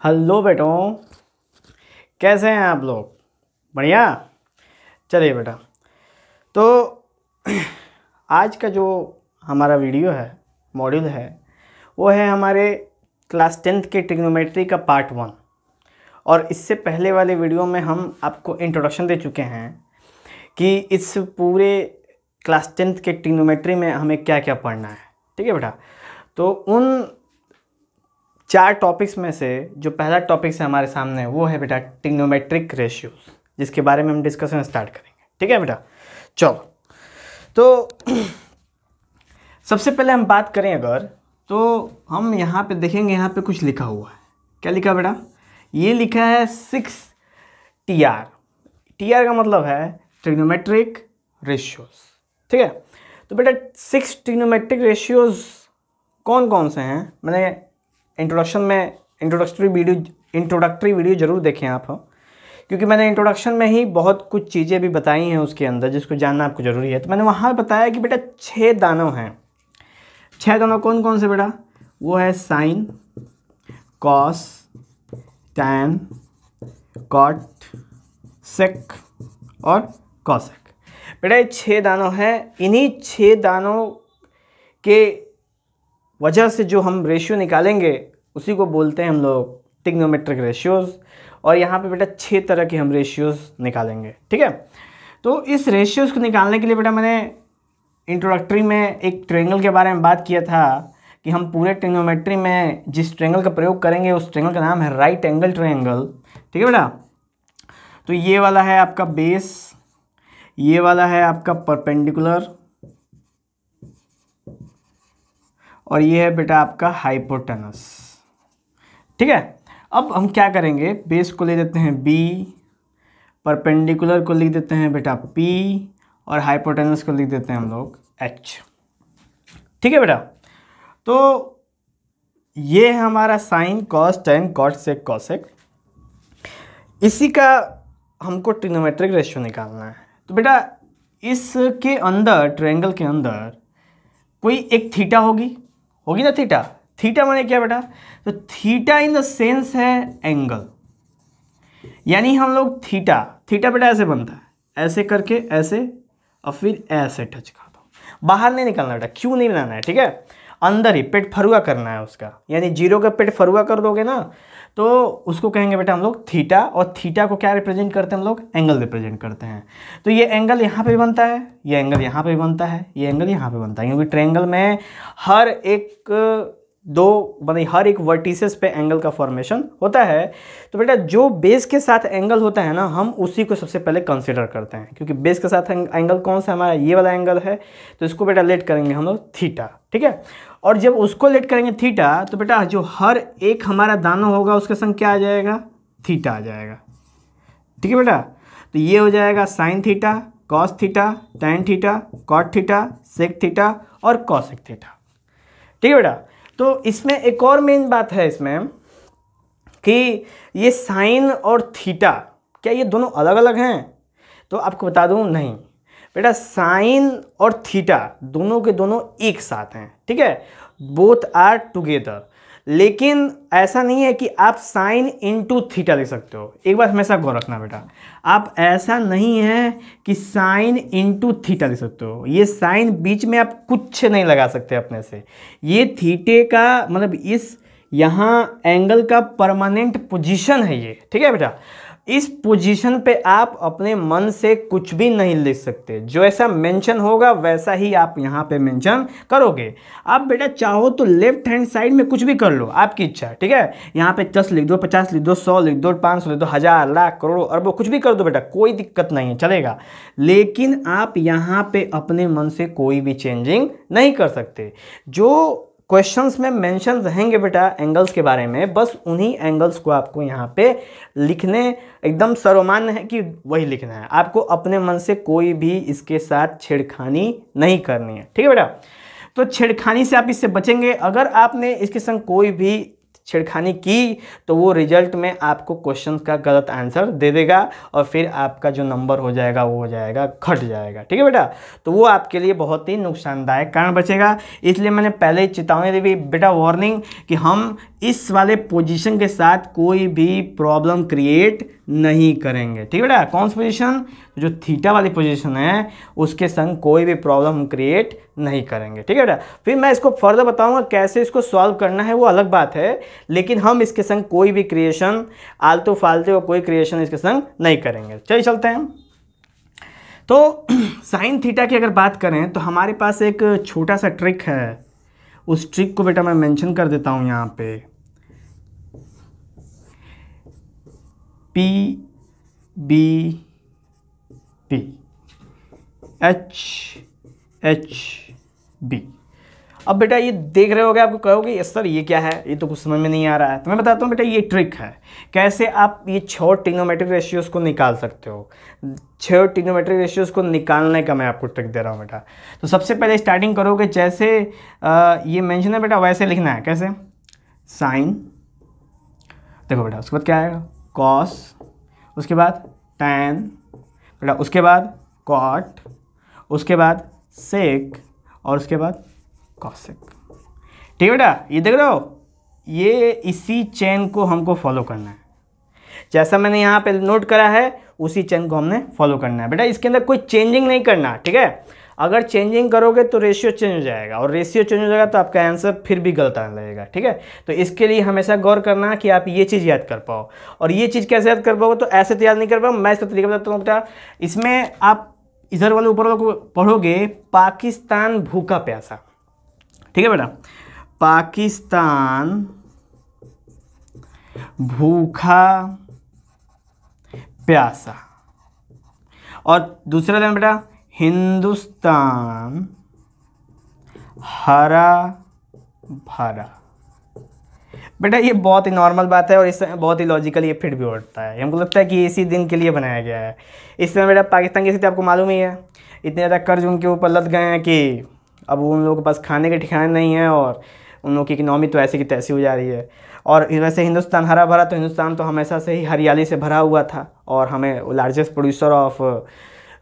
Hello बेटों, कैसे हैं आप लोग? बढ़िया। चलिए बेटा, तो आज का जो हमारा वीडियो है, मॉड्यूल है, वो है हमारे क्लास 10th के ट्रिग्नोमेट्री का पार्ट 1। और इससे पहले वाले वीडियो में हम आपको इंट्रोडक्शन दे चुके हैं कि इस पूरे क्लास 10th के ट्रिग्नोमेट्री में हमें क्या क्या पढ़ना है। ठीक है बेटा, तो उन 4 टॉपिक्स में से जो पहला टॉपिक है हमारे सामने वो है बेटा ट्रिग्नोमेट्रिक रेशियोज, जिसके बारे में हम डिस्कशन स्टार्ट करेंगे। ठीक है बेटा, चलो तो सबसे पहले हम बात करें अगर, तो हम यहाँ पे देखेंगे, यहाँ पे कुछ लिखा हुआ है। क्या लिखा बेटा? ये लिखा है 6 TR। TR का मतलब है ट्रिग्नोमेट्रिक रेशियोज। ठीक है, तो बेटा 6 ट्रिग्नोमेट्रिक रेशियोज कौन कौन से हैं? मैंने इंट्रोडक्टरी वीडियो ज़रूर देखें आप, क्योंकि मैंने इंट्रोडक्शन में ही बहुत कुछ चीज़ें भी बताई हैं उसके अंदर जिसको जानना आपको ज़रूरी है। तो मैंने वहाँ बताया कि बेटा 6 दानों हैं। 6 दानों कौन कौन से बेटा? वो है साइन, कॉस, टैन, कॉट, सेक और कॉसेक। बेटा ये 6 दानों हैं। इन्हीं 6 दानों के वजह से जो हम रेशियो निकालेंगे उसी को बोलते हैं हम लोग ट्रिग्नोमेट्रिक रेशियोज। और यहाँ पे बेटा 6 तरह के हम रेशियोज निकालेंगे। ठीक है, तो इस रेशियोज को निकालने के लिए बेटा मैंने इंट्रोडक्टरी में एक ट्रायंगल के बारे में बात किया था कि हम पूरे ट्रिग्नोमेट्री में जिस ट्रायंगल का प्रयोग करेंगे उस ट्रायंगल का नाम है राइट एंगल ट्रायंगल। ठीक है बेटा, तो ये वाला है आपका बेस, ये वाला है आपका परपेंडिकुलर, और ये है बेटा आपका हाइपोटेनस। ठीक है, अब हम क्या करेंगे, बेस को ले देते हैं B, परपेंडिकुलर को लिख देते हैं बेटा P, और हाइपोटेनस को लिख देते हैं हम लोग H। ठीक है बेटा, तो ये है हमारा sign, cos, tan, cot, sec, cosec. इसी का हमको ट्रिग्नोमेट्रिक रेशियो निकालना है। तो बेटा इसके अंदर, ट्रायंगल के अंदर कोई एक थीटा होगी ना। थीटा माने क्या बेटा? तो थीटा इन द सेंस है एंगल, यानी हम लोग थीटा बेटा ऐसे बनता है, ऐसे करके ऐसे और फिर ऐसे टच कर दो। बाहर नहीं निकलना बेटा, क्यों नहीं बनाना है। ठीक है, अंदर ही पेट फरुआ करना है उसका, यानी 0 का पेट फरुआ कर दोगे ना तो उसको कहेंगे बेटा हम लोग थीटा। और थीटा को क्या रिप्रेजेंट करते हैं हम लोग? एंगल रिप्रेजेंट करते हैं। तो ये एंगल यहाँ पे बनता है, ये एंगल यहाँ पे बनता है, ये एंगल यहाँ पे बनता है, क्योंकि ट्रायंगल में हर एक वर्टिसेस पे एंगल का फॉर्मेशन होता है। तो बेटा जो बेस के साथ एंगल होता है ना, हम उसी को सबसे पहले कंसीडर करते हैं, क्योंकि बेस के साथ एंगल कौन सा हमारा? ये वाला एंगल है। तो इसको बेटा लेट करेंगे हम लोग थीटा। ठीक है, और जब उसको लेट करेंगे थीटा, तो बेटा जो हर एक हमारा दाना होगा उसका संग क्या आ जाएगा? थीटा आ जाएगा। ठीक है बेटा, तो ये हो जाएगा sine theta, cos theta, tan theta, cot theta, sec theta और कॉसेक थीटा। ठीक है बेटा, तो इसमें एक और मेन बात है इसमें कि ये साइन और थीटा, क्या ये दोनों अलग अलग हैं? तो आपको बता दूं, नहीं बेटा, साइन और थीटा दोनों के दोनों एक साथ हैं। ठीक है, बोथ आर टुगेदर। लेकिन ऐसा नहीं है कि आप साइन इंटू थीटा लिख सकते हो। एक बात हमेशा गौर रखना बेटा, आप ऐसा नहीं है कि साइन इंटू थीटा लिख सकते हो। ये साइन बीच में आप कुछ नहीं लगा सकते अपने से। ये थीटे का मतलब इस यहाँ एंगल का परमानेंट पोजीशन है ये। ठीक है बेटा, इस पोजीशन पे आप अपने मन से कुछ भी नहीं लिख सकते। जो ऐसा मेंशन होगा वैसा ही आप यहाँ पे मेंशन करोगे। आप बेटा चाहो तो लेफ्ट हैंड साइड में कुछ भी कर लो, आपकी इच्छा। ठीक है, यहाँ पे 10 लिख दो, 50 लिख दो, 100 लिख दो, 500 लिख दो, 1000, लाख, करोड़, अरबों, कुछ भी कर दो बेटा, कोई दिक्कत नहीं है, चलेगा। लेकिन आप यहाँ पे अपने मन से कोई भी चेंजिंग नहीं कर सकते। जो क्वेश्चंस में मेंशन रहेंगे बेटा एंगल्स के बारे में, बस उन्हीं एंगल्स को आपको यहाँ पे लिखने, एकदम सर्वमान्य है कि वही लिखना है। आपको अपने मन से कोई भी इसके साथ छेड़खानी नहीं करनी है। ठीक है बेटा, तो छेड़खानी से आप इससे बचेंगे। अगर आपने इसके संग कोई भी छेड़खानी की तो वो रिजल्ट में आपको क्वेश्चन का गलत आंसर दे देगा और फिर आपका जो नंबर हो जाएगा वो हो जाएगा घट जाएगा। ठीक है बेटा, तो वो आपके लिए बहुत ही नुकसानदायक कारण बचेगा। इसलिए मैंने पहले ही चेतावनी दी बेटा, वार्निंग, कि हम इस वाले पोजीशन के साथ कोई भी प्रॉब्लम क्रिएट नहीं करेंगे। ठीक है बेटा, कौन सी पोजीशन, जो थीटा वाली पोजीशन है उसके संग कोई भी प्रॉब्लम क्रिएट नहीं करेंगे। ठीक है बेटा, फिर मैं इसको फर्दर बताऊंगा कैसे इसको सॉल्व करना है, वो अलग बात है, लेकिन हम इसके संग कोई भी क्रिएशन आलतू फालतू और कोई क्रिएशन इसके संग नहीं करेंगे। चलिए चलते हैं। तो साइन थीटा की अगर बात करें तो हमारे पास एक छोटा सा ट्रिक है, उस ट्रिक को बेटा मैं मेंशन कर देता हूं यहाँ पे। P B P H H B. अब बेटा ये देख रहे होगे, आपको कहोगे सर ये क्या है, ये तो कुछ समझ में नहीं आ रहा है। तो मैं बताता हूँ बेटा, ये ट्रिक है कैसे आप ये 6 ट्रिग्नोमेट्रिक रेशियोज को निकाल सकते हो। 6 ट्रिग्नोमेट्रिक रेशियोज को निकालने का मैं आपको ट्रिक दे रहा हूँ बेटा। तो सबसे पहले स्टार्टिंग करोगे, जैसे ये मेंशन है बेटा वैसे लिखना है। कैसे, साइन, देखो बेटा उसके बाद क्या आएगा, कॉस, उसके बाद टैन बेटा, उसके बाद कॉट, उसके बाद सेक और उसके बाद कॉसेक। ठीक है बेटा, ये देख रहे हो, ये इसी चेन को हमको फॉलो करना है। जैसा मैंने यहाँ पे नोट करा है उसी चेन को हमने फॉलो करना है बेटा। इसके अंदर कोई चेंजिंग नहीं करना। ठीक है, अगर चेंजिंग करोगे तो रेशियो चेंज हो जाएगा, और रेशियो चेंज हो जाएगा तो आपका आंसर फिर भी गलत आने लगेगा। ठीक है, तो इसके लिए हमेशा गौर करना कि आप ये चीज़ याद कर पाओ। और ये चीज़ कैसे याद कर पाओगे, तो ऐसे तो याद नहीं कर पाओ, मैं इसका तरीका बताता हूँ बेटा। इसमें आप इधर वाले ऊपर वाले को पढ़ोगे, पाकिस्तान भूखा प्यासा। ठीक है बेटा, पाकिस्तान भूखा प्यासा। और दूसरा लाइन बेटा, हिंदुस्तान हरा भरा। बेटा ये बहुत ही नॉर्मल बात है और इससे बहुत ही लॉजिकल ये फिट भी होता है। हमको लगता है कि इसी दिन के लिए बनाया गया है। इस समय बेटा पाकिस्तान की स्थिति आपको मालूम ही है, इतने ज़्यादा कर्ज उनके ऊपर लद गए हैं कि अब उन लोगों के पास खाने के ठिकाने नहीं है और उन लोगों की इकनॉमी तो ऐसी की तैसी हो जा रही है। और वैसे हिंदुस्तान हरा भरा, तो हिंदुस्तान तो हमेशा से ही हरियाली से भरा हुआ था और हमें लार्जेस्ट प्रोड्यूसर ऑफ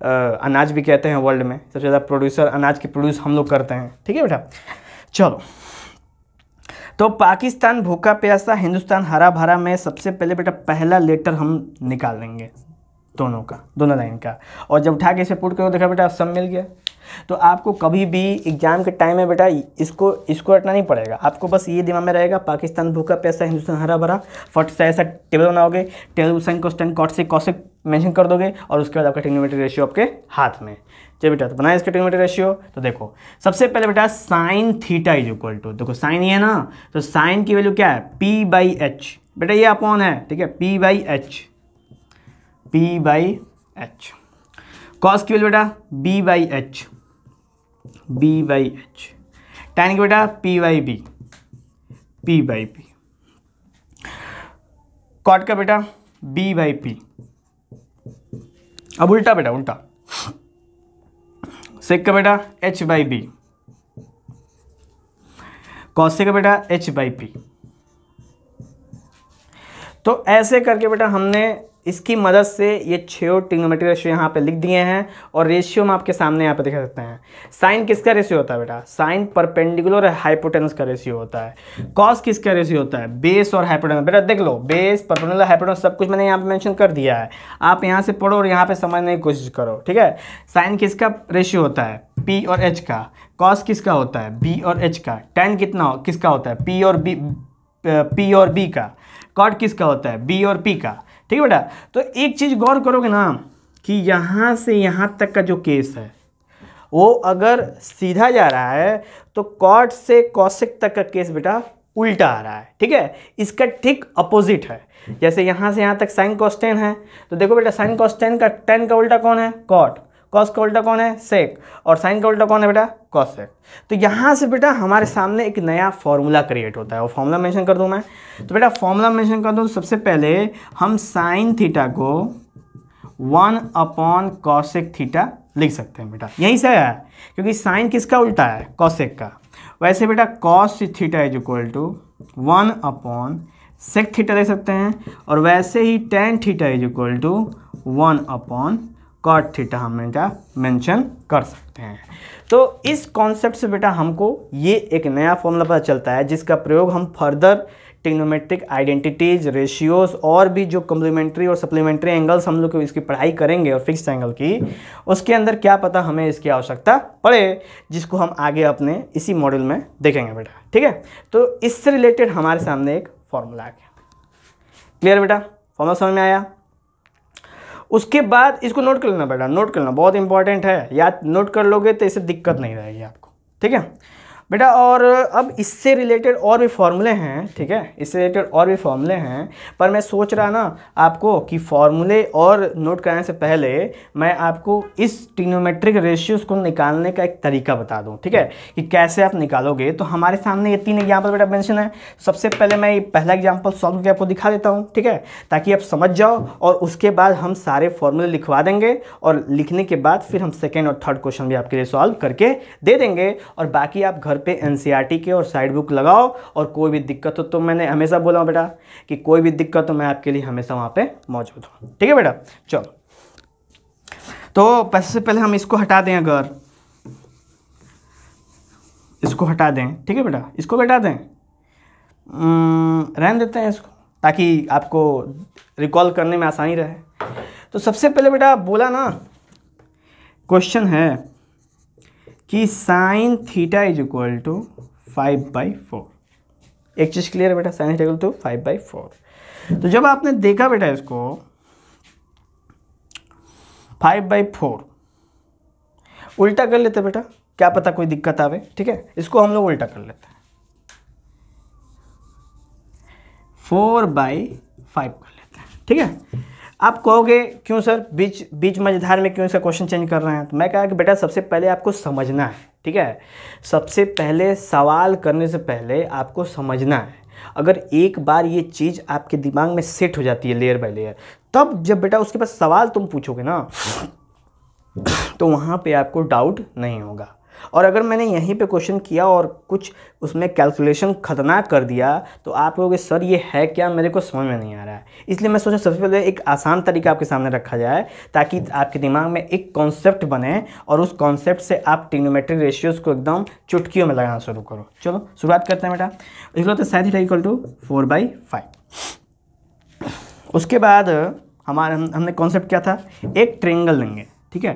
अनाज भी कहते हैं वर्ल्ड में। सबसे ज़्यादा प्रोड्यूसर अनाज के प्रोड्यूस हम लोग करते हैं। ठीक है बेटा, चलो तो पाकिस्तान भूखा प्यासा, हिंदुस्तान हरा भरा में सबसे पहले बेटा पहला लेटर हम निकाल लेंगे दोनों का, दोनों लाइन का। और जब उठा के इसे पुट करो, देखा बेटा सब मिल गया। तो आपको कभी भी एग्जाम के टाइम में बेटा इसको हटना नहीं पड़ेगा। आपको बस ये दिमाग में रहेगा, पाकिस्तान भूखा प्यासा, हिंदुस्तान हरा भरा। फट से ऐसा टेबल बनाओगे, टेबल साइन कोस्टन कॉट से कॉसेक मेंशन कर दोगे और उसके बाद आपका ट्रिग्नोमेट्रिक रेशियो आपके हाथ में। चलिए बेटा, तो बनाए इसका ट्रिग्नोमेट्रिक रेशियो। तो देखो सबसे पहले बेटा sine theta is equal to, देखो साइन ये है ना, तो साइन की वैल्यू क्या है, पी बाई एच। बेटा ये अपॉन है, ठीक है, P by H, P by H. Cos की वैल्यू बेटा B by H, B by H. Tan की बेटा P by B, P by P. Cot का बेटा बी बाई पी। अब उल्टा बेटा, उल्टा सेक का बेटा एच बाई बी, कॉसेक का बेटा एच बाई पी। तो ऐसे करके बेटा हमने इसकी मदद से ये 6 ट्रिग्नोमेट्रिक रेशियो यहाँ पे लिख दिए हैं। और रेशियो में आपके सामने यहाँ पे दिखा सकते हैं। साइन किसका रेशियो होता है बेटा, साइन परपेंडिकुलर हाइपोटेनस का रेशियो होता है। कॉस किसका रेशियो होता है, बेस और हाइपोटेनस। बेटा देख लो, बेस परपेंडिकुलर हाइपोटेनस सब कुछ मैंने यहाँ पे मेंशन कर दिया है। आप यहाँ से पढ़ो और यहाँ पे समझने की कोशिश करो। ठीक है, साइन किसका रेशियो होता है, पी और एच का। कॉस किसका होता है, बी और एच का। टैन किसका होता है, पी और बी का। कॉट किसका होता है, बी और पी का। ठीक है बेटा, तो एक चीज़ गौर करोगे ना कि यहाँ से यहाँ तक का जो केस है वो अगर सीधा जा रहा है तो कॉट से कॉसेक तक का केस बेटा उल्टा आ रहा है। ठीक है, इसका ठीक अपोजिट है। जैसे यहाँ से यहाँ तक साइन कॉस टेन है, तो देखो बेटा साइन कॉस टेन का टेन का उल्टा कौन है, कॉट। कॉस का उल्टा कौन है, सेक। और साइन का उल्टा कौन है बेटा, कॉसेक। तो यहाँ से बेटा हमारे सामने एक नया फॉर्मूला क्रिएट होता है। वो फॉर्मूला मेंशन कर दूँ मैं, तो बेटा फॉर्मूला मेंशन कर दूँ। सबसे पहले हम साइन थीटा को 1 अपॉन कॉसेक थीटा लिख सकते हैं बेटा। यहीं से है क्योंकि साइन किसका उल्टा है, कॉसेक का। वैसे बेटा cos theta is equal to 1 upon sec theta दे सकते हैं, और वैसे ही tan theta is equal to 1 upon cot theta हम बेटा मेंशन कर सकते हैं। तो इस कॉन्सेप्ट से बेटा हमको ये एक नया फॉर्मूला पता चलता है जिसका प्रयोग हम फर्दर ट्रिग्नोमेट्रिक आइडेंटिटीज, रेशियोज और भी जो कम्प्लीमेंट्री और सप्लीमेंट्री एंगल्स हम लोग इसकी पढ़ाई करेंगे और फिक्स्ड एंगल की, उसके अंदर क्या पता हमें इसकी आवश्यकता पड़े, जिसको हम आगे अपने इसी मॉड्यूल में देखेंगे बेटा। ठीक है, तो इससे रिलेटेड हमारे सामने एक फॉर्मूला आ गया। क्लियर बेटा, फॉर्मूला समझ में आया? उसके बाद इसको नोट कर लेना बेटा, नोट कर लेना, बहुत इंपॉर्टेंट है, याद नोट कर लोगे तो इससे दिक्कत नहीं रहेगी आपको। ठीक है बेटा, और अब इससे रिलेटेड और भी फॉर्मूले हैं। ठीक है, इससे रिलेटेड और भी फॉर्मूले हैं, पर मैं सोच रहा ना आपको कि फॉर्मूले और नोट कराने से पहले मैं आपको इस ट्रिग्नोमेट्रिक रेशियोज को निकालने का एक तरीका बता दूं। ठीक है, कि कैसे आप निकालोगे। तो हमारे सामने ये 3 एग्जाम्पल बेटा मेंशन है। सबसे पहले मैं ये पहला एग्जाम्पल सॉल्व करके आपको दिखा देता हूँ। ठीक है, ताकि आप समझ जाओ, और उसके बाद हम सारे फॉर्मूले लिखवा देंगे, और लिखने के बाद फिर हम सेकेंड और थर्ड क्वेश्चन भी आपके लिए सॉल्व करके दे देंगे। और बाकी आप घर पे एनसीईआरटी के और साइड बुक लगाओ, और कोई भी दिक्कत हो तो मैंने हमेशा बोला हूं बेटा कि कोई भी दिक्कत हो मैं आपके लिए हमेशा वहां पे मौजूद हूं। ठीक है बेटा, चलो तो सबसे पहले हम इसको हटा दें, अगर इसको हटा दें। ठीक है बेटा, इसको हटा दें, रहने देते हैं इसको, ताकि आपको रिकॉल करने में आसानी रहे। तो सबसे पहले बेटा बोला ना, क्वेश्चन है कि sine theta is equal to 5/4। एक चीज़ क्लियर है बेटा, साइन थीटा इक्वल टू 5/4। तो जब आपने देखा बेटा इसको 5/4, उल्टा कर लेते बेटा, क्या पता कोई दिक्कत आवे। ठीक है, इसको हम लोग उल्टा कर लेते हैं, 4/5 कर लेते हैं। ठीक है, आप कहोगे क्यों सर बीच मझधार में क्यों इसका क्वेश्चन चेंज कर रहे हैं? तो मैं कहा कि बेटा सबसे पहले आपको समझना है। ठीक है, सबसे पहले सवाल करने से पहले आपको समझना है। अगर एक बार ये चीज़ आपके दिमाग में सेट हो जाती है लेयर बाय लेयर, तब जब बेटा उसके पास सवाल तुम पूछोगे ना, तो वहाँ पे आपको डाउट नहीं होगा। और अगर मैंने यहीं पे क्वेश्चन किया और कुछ उसमें कैलकुलेशन खतरनाक कर दिया, तो आप कहोगे सर ये है क्या, मेरे को समझ में नहीं आ रहा है। इसलिए मैं सोचा सबसे पहले एक आसान तरीका आपके सामने रखा जाए, ताकि आपके दिमाग में एक कॉन्सेप्ट बने, और उस कॉन्सेप्ट से आप ट्रिग्नोमेट्रिक रेशियोज को एकदम चुटकियों में लगाना शुरू करो। चलो शुरुआत करते हैं बेटा। इसको तो साइन थीटा इक्वल टू 4/5। उसके बाद हमने कॉन्सेप्ट क्या था, एक ट्रायंगल लेंगे। ठीक है,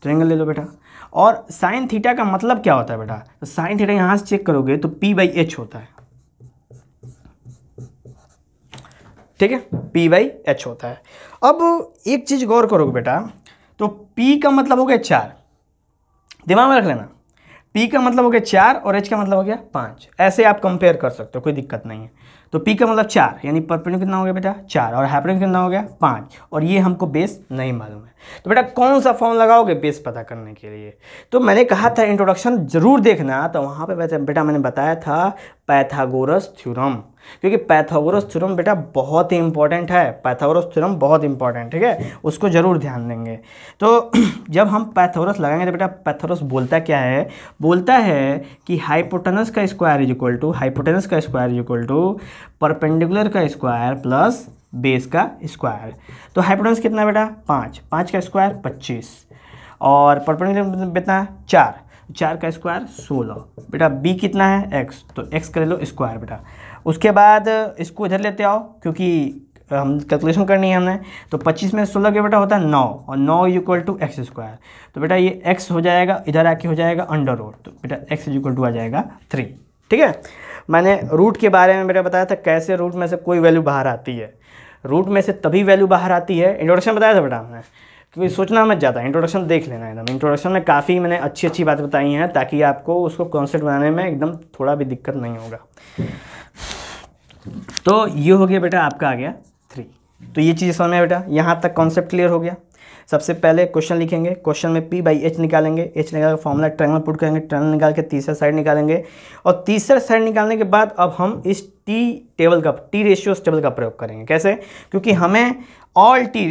ट्रायंगल ले लो बेटा। और साइन थीटा का मतलब क्या होता है बेटा? तो साइन थीटा यहाँ से चेक करोगे तो P/H होता है। ठीक है, P/H होता है। अब एक चीज़ गौर करोगे बेटा, तो P का मतलब हो गया 4, दिमाग में रख लेना। P का मतलब हो गया 4 और H का मतलब हो गया 5। ऐसे आप कंपेयर कर सकते हो, कोई दिक्कत नहीं है। तो P का मतलब 4, यानी परपेंडिकुलर कितना हो गया बेटा 4, और हाइपोटेन्यूज कितना हो गया 5, और ये हमको बेस नहीं मालूम है। तो बेटा कौन सा फॉर्म लगाओगे बेस पता करने के लिए? तो मैंने कहा था इंट्रोडक्शन जरूर देखना, तो वहाँ पे बेटा मैंने बताया था पाइथागोरस थ्योरम, क्योंकि पाइथागोरस थ्योरम बेटा बहुत ही इंपॉर्टेंट है। पाइथागोरस थ्योरम बहुत इंपॉर्टेंट, ठीक है, उसको जरूर ध्यान देंगे। तो जब हम पाइथागोरस लगाएंगे तो बेटा पाइथागोरस बोलता क्या है? बोलता है कि हाइपोटेनस का square is equal to, hypotenuse का square is equal to perpendicular का स्क्वायर प्लस बेस का स्क्वायर। तो हाइपोटेनस कितना बेटा 5, 5 का स्क्वायर 25, और परपेंडिकुलर कितना 4, 4 का स्क्वायर 16। बेटा b कितना है x, तो x कर लो स्क्वायर बेटा। उसके बाद इसको इधर लेते आओ, क्योंकि हम कैलकुलेशन करनी है हमने। तो 25 में 16 के बेटा होता है 9, और 9 इक्वल टू एक्स स्क्वायर। तो बेटा ये x हो जाएगा, इधर आके हो जाएगा अंडर रूट, तो बेटा x इक्वल टू आ जाएगा 3। ठीक है, मैंने रूट के बारे में बेटा बताया था, कैसे रूट में से कोई वैल्यू बाहर आती है। रूट में से तभी वैल्यू बाहर आती है, इंट्रोडक्शन बताया था बेटा हमने, क्योंकि सोचना मत जाता, इंट्रोडक्शन देख लेना एकदम। इंट्रोडक्शन में काफ़ी मैंने अच्छी बातें बताई हैं, ताकि आपको उसको कॉन्सेप्ट बनाने में एकदम थोड़ा भी दिक्कत नहीं होगा। तो ये हो गया बेटा आपका आ गया 3। तो ये चीज़ समझ में बेटा, यहाँ तक कॉन्सेप्ट क्लियर हो गया। सबसे पहले क्वेश्चन लिखेंगे, क्वेश्चन में P/H निकालेंगे, H निकाल फॉर्मूला ट्रायंगल पुट करेंगे, ट्रायंगल निकाल के तीसरा साइड निकालेंगे, और तीसरा साइड निकालने के बाद अब हम इस टी रेशियोज टेबल का प्रयोग करेंगे। कैसे? क्योंकि हमें ऑल टी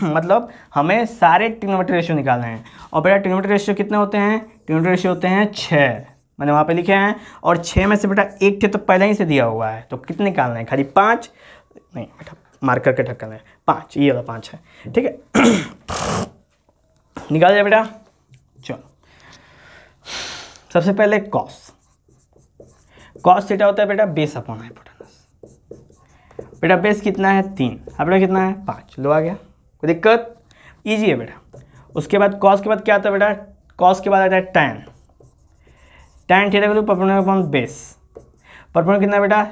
मतलब हमें सारे ट्रिग्नोमेट्रिक रेशियो निकालने हैं। और बेटा ट्रिग्नोमेट्रिक रेशियो कितने होते हैं? ट्रिग्नोमेट्रिक रेशियो होते हैं 6। मैंने वहाँ पे लिखे हैं, और 6 में से बेटा 1 थे तो पहले ही से दिया हुआ है, तो कितने निकालना है, खाली 5 नहीं बेटा, मार्कर के ढक्कन है 5, ये वाला 5 है, ठीक है। निकाल जाए बेटा। चलो सबसे पहले कॉस थीटा होता है बेटा बेस अपॉन हाइपोटेनस। बेटा बेस कितना है 3, अपना कितना है 5, लो आ गया, कोई दिक्कत, ईजी है बेटा। उसके बाद कॉस के बाद क्या आता है बेटा, कॉस के बाद आता है टैन थीटा का परपेंडिकुलर अपॉन बेस, परपेंडिकुलर कितना बेटा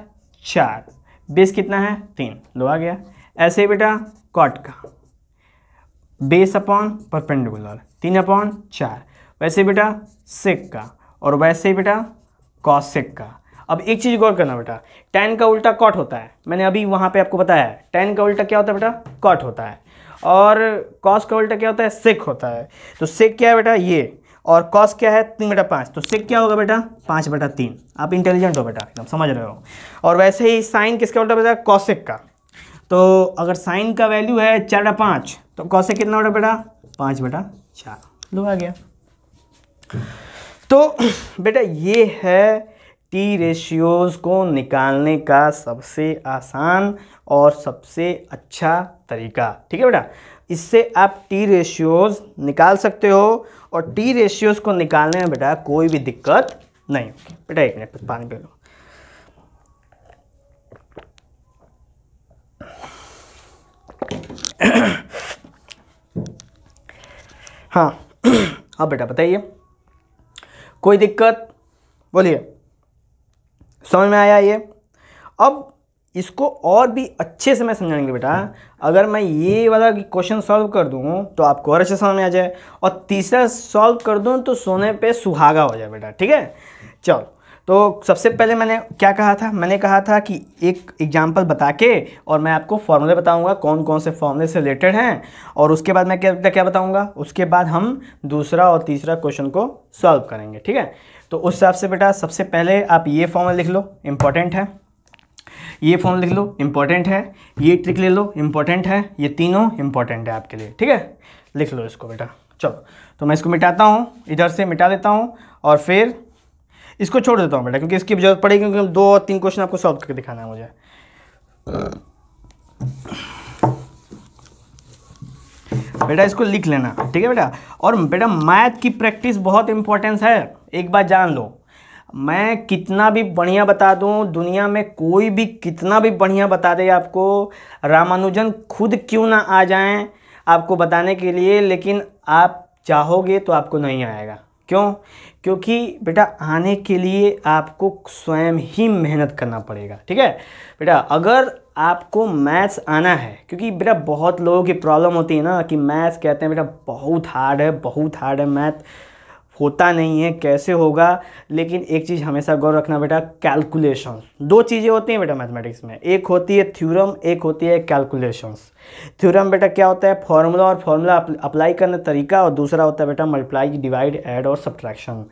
4, बेस कितना है 3, लो आ गया। ऐसे ही बेटा कॉट का बेस अपॉन परपेंडिकुलर 3/4, वैसे ही बेटा सेक का, और वैसे ही बेटा कॉस सेक का। अब एक चीज़ गौर करना बेटा, टैन का उल्टा कॉट होता है, मैंने अभी वहाँ पे आपको बताया है, टैन का उल्टा क्या होता है बेटा कॉट होता है, और कॉस का उल्टा क्या होता है सेक होता है। तो सेक क्या है बेटा ये, और कॉस क्या है 3/5, तो सेक क्या होगा बेटा 5/3। आप इंटेलिजेंट हो बेटा, एकदम समझ रहे हो। और वैसे ही साइन किसका उल्टा बेटा कॉसेक का, तो अगर साइन का वैल्यू है 4/5 तो कॉसेक कितना होगा बेटा 5/4, लो आ गया। तो बेटा ये है टी रेशियोज़ को निकालने का सबसे आसान और सबसे अच्छा तरीका, ठीक है बेटा। इससे आप टी रेशियोज़ निकाल सकते हो, और टी रेशियोज़ को निकालने में बेटा कोई भी दिक्कत नहीं होगी। बेटा 1 मिनट पानी पी लो। हाँ अब बेटा बताइए, कोई दिक्कत बोलिए, समझ में आया ये। अब इसको और भी अच्छे से मैं समझाएंगे बेटा, अगर मैं ये वाला क्वेश्चन सॉल्व कर दूँ तो आपको और अच्छे समझ में आ जाए, और तीसरा सॉल्व कर दूँ तो सोने पे सुहागा हो जाए बेटा, ठीक है। चलो तो सबसे पहले मैंने क्या कहा था, मैंने कहा था कि एक एग्जाम्पल बता के और मैं आपको फॉर्मूले बताऊंगा कौन कौन से फॉर्मूले से रिलेटेड हैं, और उसके बाद मैं क्या बताऊंगा, उसके बाद हम दूसरा और तीसरा क्वेश्चन को सॉल्व करेंगे, ठीक है। तो उस हिसाब से बेटा सबसे पहले आप ये फॉर्मूला लिख लो, इम्पॉर्टेंट है, ये फॉर्मूला लिख लो, इम्पॉर्टेंट है, ये ट्रिक ले लो, इम्पॉर्टेंट है, ये तीनों इम्पॉर्टेंट है आपके लिए, ठीक है। लिख लो इसको बेटा। चलो तो मैं इसको मिटाता हूँ, इधर से मिटा लेता हूँ, और फिर इसको छोड़ देता हूँ बेटा, क्योंकि इसकी जरूरत पड़ेगी, क्योंकि 2 और 3 क्वेश्चन आपको सॉल्व करके दिखाना है मुझे। बेटा इसको लिख लेना, ठीक है बेटा। और बेटा मैथ की प्रैक्टिस बहुत इंपॉर्टेंस है, एक बात जान लो, मैं कितना भी बढ़िया बता दूं, दुनिया में कोई भी कितना भी बढ़िया बता दे आपको, रामानुजन खुद क्यों ना आ जाएं आपको बताने के लिए, लेकिन आप चाहोगे तो आपको नहीं आएगा। क्यों? क्योंकि बेटा आने के लिए आपको स्वयं ही मेहनत करना पड़ेगा, ठीक है बेटा। अगर आपको मैथ्स आना है, क्योंकि बेटा बहुत लोगों की प्रॉब्लम होती है ना कि मैथ्स कहते हैं बेटा बहुत हार्ड है, बहुत हार्ड है मैथ, होता नहीं है, कैसे होगा। लेकिन एक चीज़ हमेशा गौर रखना बेटा, कैलकुलेशंस, 2 चीज़ें होती हैं बेटा मैथमेटिक्स में, एक होती है थ्योरम, एक होती है कैलकुलेशंस। थ्योरम बेटा क्या होता है, फॉर्मूला और फॉर्मूला अप्लाई करने तरीका, और दूसरा होता है बेटा मल्टीप्लाई, डिवाइड, ऐड और सब्ट्रैक्शन।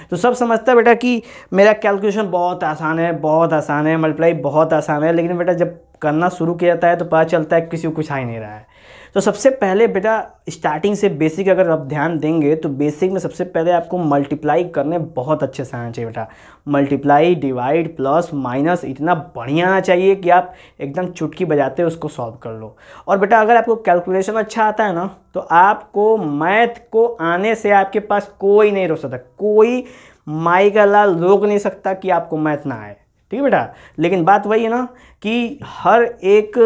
तो सब समझता है बेटा कि मेरा कैलकुलेशन बहुत आसान है, बहुत आसान है, मल्टीप्लाई बहुत आसान है, लेकिन बेटा जब करना शुरू किया जाता है तो पता चलता है किसी को कुछ आ ही नहीं रहा है। तो सबसे पहले बेटा स्टार्टिंग से बेसिक अगर आप ध्यान देंगे तो बेसिक में सबसे पहले आपको मल्टीप्लाई करने बहुत अच्छे से आना चाहिए बेटा। मल्टीप्लाई, डिवाइड, प्लस, माइनस इतना बढ़िया आना चाहिए कि आप एकदम चुटकी बजाते उसको सॉल्व कर लो। और बेटा अगर आपको कैलकुलेशन अच्छा आता है ना तो आपको मैथ को आने से आपके पास कोई नहीं रोक सकता, कोई माई का लाल रोक नहीं सकता कि आपको मैथ ना आए, ठीक है बेटा। लेकिन बात वही है ना कि हर एक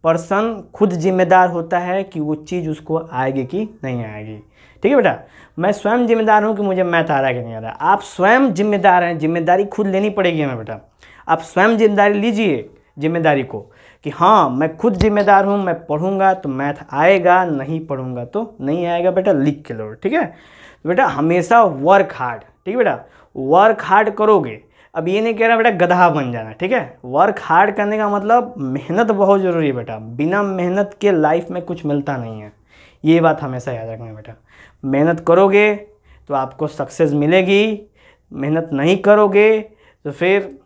पर्सन खुद जिम्मेदार होता है कि वो चीज़ उसको आएगी कि नहीं आएगी, ठीक है बेटा। मैं स्वयं जिम्मेदार हूँ कि मुझे मैथ आ रहा है कि नहीं आ रहा है, आप स्वयं जिम्मेदार हैं, जिम्मेदारी खुद लेनी पड़ेगी हमें बेटा। आप स्वयं जिम्मेदारी लीजिए, जिम्मेदारी को कि हाँ मैं खुद जिम्मेदार हूँ, मैं पढ़ूंगा तो मैथ आएगा, नहीं पढ़ूंगा तो नहीं आएगा बेटा, लिख के लो, ठीक है। तो बेटा हमेशा वर्क हार्ड, ठीक है बेटा, वर्क हार्ड करोगे। अब ये नहीं कह रहा बेटा गधा बन जाना, ठीक है। वर्क हार्ड करने का मतलब मेहनत बहुत ज़रूरी है बेटा, बिना मेहनत के लाइफ में कुछ मिलता नहीं है, ये बात हमेशा याद रखना बेटा। मेहनत करोगे तो आपको सक्सेस मिलेगी, मेहनत नहीं करोगे तो फिर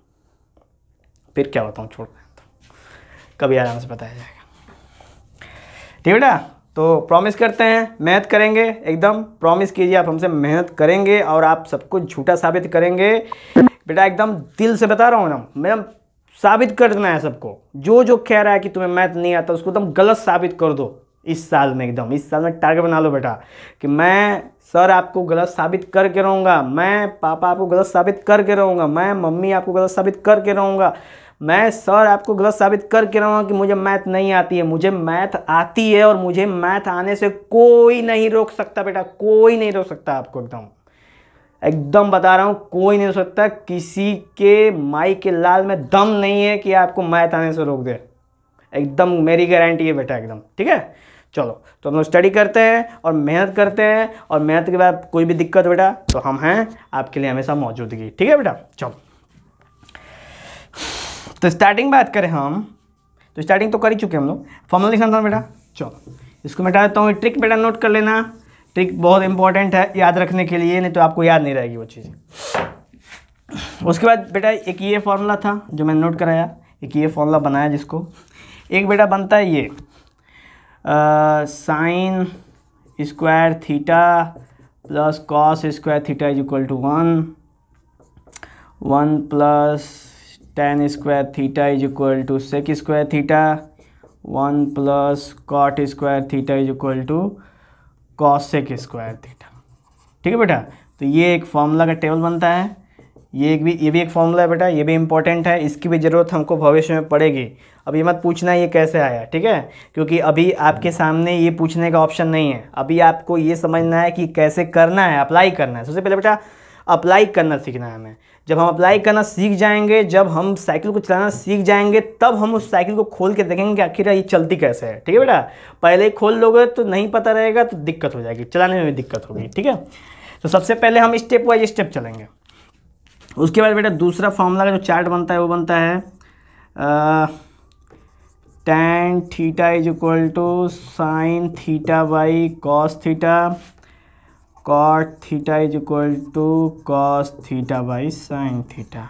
क्या बताऊँ, छोड़ तो कभी आराम से बताया जाएगा, ठीक है बेटा। तो प्रॉमिस करते हैं मेहनत करेंगे, एकदम प्रॉमिस कीजिए आप हमसे मेहनत करेंगे और आप सब कुछ झूठा साबित करेंगे बेटा, एकदम दिल से बता रहा हूँ ना मैडम, साबित कर देना है सबको। जो जो कह रहा है कि तुम्हें मैथ नहीं आता उसको एकदम गलत साबित कर दो इस साल में, एकदम इस साल में टारगेट बना लो बेटा कि मैं सर आपको गलत साबित करके रहूँगा, मैं पापा आपको गलत साबित करके रहूँगा, मैं मम्मी आपको गलत साबित करके रहूँगा, मैं सर आपको गलत साबित करके रहूँगा कि मुझे मैथ नहीं आती है। मुझे मैथ आती है और मुझे मैथ आने से कोई नहीं रोक सकता बेटा, कोई नहीं रोक सकता आपको, एकदम एकदम बता रहा हूँ, कोई नहीं रोक सकता। किसी के माई के लाल में दम नहीं है कि आपको मैथ आने से रोक दे, एकदम मेरी गारंटी है बेटा, एकदम ठीक है। चलो तो हम लोग स्टडी करते हैं और मेहनत करते हैं, और मेहनत के बाद कोई भी दिक्कत बेटा तो हम हैं आपके लिए हमेशा मौजूदगी, ठीक है बेटा। चलो तो स्टार्टिंग बात करें हम, तो स्टार्टिंग तो कर ही चुके हम लोग, फॉर्मूला लिखना था बेटा। चलो इसको मिटा देता हूँ, ट्रिक बेटा नोट कर लेना, ट्रिक बहुत इंपॉर्टेंट है याद रखने के लिए, नहीं तो आपको याद नहीं रहेगी वो चीज़। उसके बाद बेटा एक ये फॉर्मूला था जो मैंने नोट कराया, एक ये फॉर्मूला बनाया जिसको एक बेटा बनता है ये sine square theta plus cos square theta is equal to 1 plus tan square theta is equal to sec square theta, 1 plus cot square theta is equal to cosec square theta, ठीक है बेटा। तो ये एक फॉर्मूला का table बनता है, ये भी एक फॉर्मूला है बेटा, ये भी इंपॉर्टेंट है, इसकी भी ज़रूरत हमको भविष्य में पड़ेगी। अब ये मत पूछना ये कैसे आया, ठीक है, क्योंकि अभी आपके सामने ये पूछने का ऑप्शन नहीं है। अभी आपको ये समझना है कि कैसे करना है, अप्लाई करना है। सबसे पहले बेटा अप्लाई करना सीखना है हमें। जब हम अप्लाई करना सीख जाएंगे, जब हम साइकिल को चलाना सीख जाएंगे, तब हम उस साइकिल को खोल के देखेंगे कि आखिर ये चलती कैसे है, ठीक है बेटा। पहले ही खोल लोगे तो नहीं पता रहेगा तो दिक्कत हो जाएगी, चलाने में भी दिक्कत होगी, ठीक है। तो सबसे पहले हम स्टेप वाइज स्टेप चलेंगे। उसके बाद बेटा दूसरा फॉर्मूला का जो चार्ट बनता है वो बनता है tan theta is equal to sine theta by cos theta, cot theta is equal to cos theta by sine theta.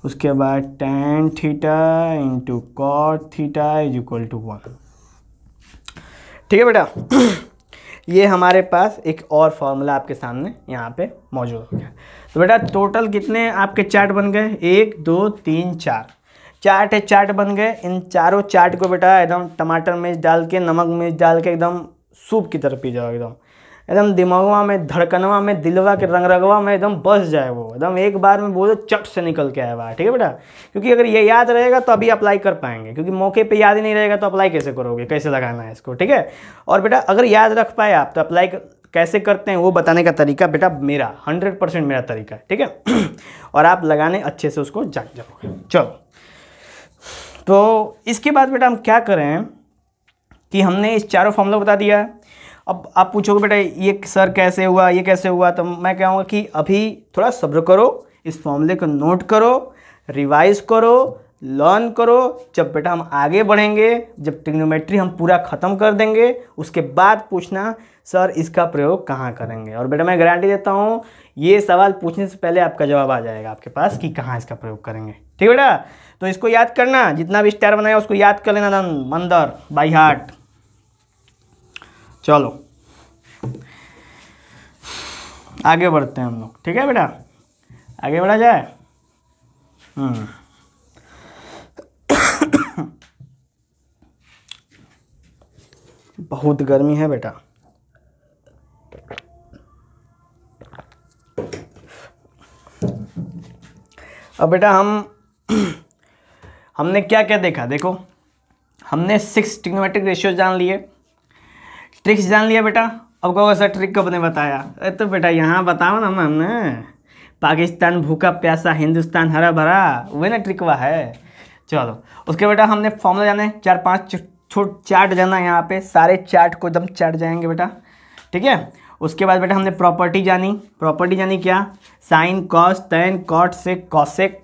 उसके बाद tan theta into cot theta is equal to 1, ठीक है बेटा। ये हमारे पास एक और फॉर्मूला आपके सामने यहाँ पे मौजूद हो गया। तो बेटा टोटल कितने आपके चार्ट बन गए, 1 2 3 4 चार्ट है, चार्ट बन गए। इन चारों चार्ट को बेटा एकदम टमाटर मिर्च डाल के, नमक मिर्च डाल के एकदम सूप की तरह पी जाओ, एकदम एकदम दिमागवा में, धड़कनवा में, दिलवा के रंग रगवा में एकदम बस जाए वो, एकदम एक बार में बोलो चट से निकल के आए बाहर, ठीक है बेटा। क्योंकि अगर ये याद रहेगा तो अभी अप्लाई कर पाएंगे, क्योंकि मौके पे याद ही नहीं रहेगा तो अप्लाई कैसे करोगे, कैसे लगाना है इसको, ठीक है। और बेटा अगर याद रख पाए आप तो अप्लाई कैसे करते हैं वो बताने का तरीका बेटा मेरा 100% मेरा तरीका है, ठीक है। और आप लगाने अच्छे से उसको जान जाओगे। चलो तो इसके बाद बेटा हम क्या करें कि हमने इस चारों फॉर्मूला बता दिया है। अब आप पूछोगे बेटा ये सर कैसे हुआ, ये कैसे हुआ, तो मैं कहूँगा कि अभी थोड़ा सब्र करो, इस फॉर्मूले को नोट करो, रिवाइज करो, लर्न करो। जब बेटा हम आगे बढ़ेंगे, जब ट्रिग्नोमेट्री हम पूरा ख़त्म कर देंगे, उसके बाद पूछना सर इसका प्रयोग कहाँ करेंगे। और बेटा मैं गारंटी देता हूँ ये सवाल पूछने से पहले आपका जवाब आ जाएगा आपके पास कि कहाँ इसका प्रयोग करेंगे, ठीक है बेटा। तो इसको याद करना, जितना भी स्टार बनाया उसको याद कर लेना अंदर बाई हार्ट। चलो आगे बढ़ते हैं हम लोग, ठीक है बेटा, आगे बढ़ा जाए। बहुत गर्मी है बेटा, अब बेटा हमने क्या क्या देखा, देखो हमने 6 ट्रिग्नोमेट्रिक रेशियो जान लिए, ट्रिक्स जान लिया बेटा। अब कहोगे सर ट्रिक कब ने बताया, अरे तो बेटा यहाँ बताओ ना हमने, पाकिस्तान भूखा प्यासा हिंदुस्तान हरा भरा, वही ना ट्रिकवा है। चलो उसके बेटा हमने फॉर्मूला जाने, 4-5 छोट चार्ट जाना, यहाँ पे सारे चार्ट को एकदम चार्ट जाएंगे बेटा, ठीक है। उसके बाद बेटा हमने प्रॉपर्टी जानी क्या, sine cos tan cot sec cosec,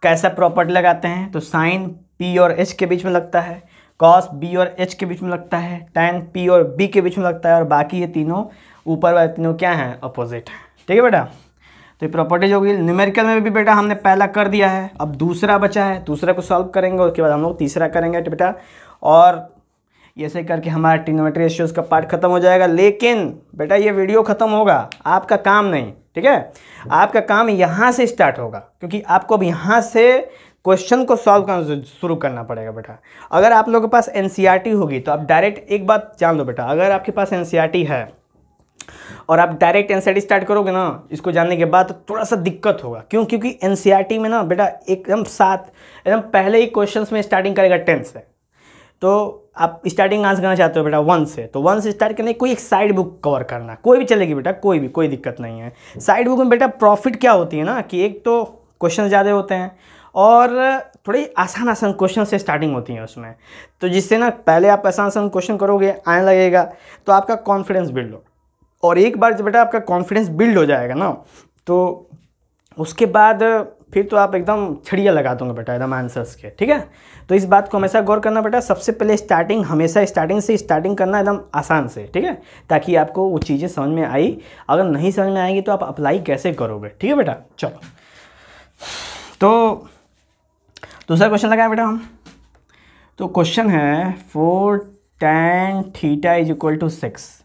कैसा प्रॉपर्टी लगाते हैं, तो साइन पी और एच के बीच में लगता है, कॉस बी और एच के बीच में लगता है, टेन पी और बी के बीच में लगता है, और बाकी ये तीनों ऊपर वाले तीनों क्या हैं, अपोजिट है, ठीक है बेटा। तो ये प्रॉपर्टीज होगी। न्यूमेरिकल में भी बेटा हमने पहला कर दिया है, अब दूसरा बचा है, दूसरा को सॉल्व करेंगे, उसके बाद हम लोग तीसरा करेंगे बेटा। और ये ऐसे करके हमारा ट्रिग्नोमेट्री रेशियोज का पार्ट खत्म हो जाएगा। लेकिन बेटा ये वीडियो खत्म होगा, आपका काम नहीं, ठीक है, आपका काम यहाँ से स्टार्ट होगा, क्योंकि आपको अब यहाँ से क्वेश्चन को सॉल्व करना शुरू करना पड़ेगा बेटा। अगर आप लोगों के पास एनसीईआरटी होगी तो आप डायरेक्ट, एक बात जान लो बेटा, अगर आपके पास एनसीईआरटी है और आप डायरेक्ट एनसीईआरटी स्टार्ट करोगे ना, इसको जानने के बाद तो थोड़ा सा दिक्कत होगा। क्यों? क्योंकि एनसीईआरटी में ना बेटा एकदम पहले ही क्वेश्चंस में स्टार्टिंग करेगा 10 से। तो आप स्टार्टिंग आंसर करना चाहते हो बेटा 1 से, तो 1 से स्टार्ट करने कोई एक साइड बुक कवर करना, कोई भी चलेगी बेटा, कोई दिक्कत नहीं है। साइड बुक में बेटा प्रॉफिट क्या होती है ना, कि एक तो क्वेश्चन ज़्यादा होते हैं और थोड़ी आसान क्वेश्चन से स्टार्टिंग होती है उसमें, तो जिससे ना पहले आप आसान क्वेश्चन करोगे, आने लगेगा, तो आपका कॉन्फिडेंस बिल्ड हो। और एक बार जब बेटा आपका कॉन्फिडेंस बिल्ड हो जाएगा ना, तो उसके बाद फिर तो आप एकदम छड़िया लगा दोगे बेटा एकदम आंसर्स के, ठीक है। तो इस बात को हमेशा गौर करना बेटा, सबसे पहले हमेशा स्टार्टिंग से स्टार्टिंग करना एकदम आसान से, ठीक है, ताकि आपको वो चीज़ें समझ में आई। अगर नहीं समझ में आएगी तो आप अप्लाई कैसे करोगे, ठीक है बेटा। चलो, तो दूसरा क्वेश्चन लगाए बेटा हम। तो क्वेश्चन है 4 tan थीटा = 6।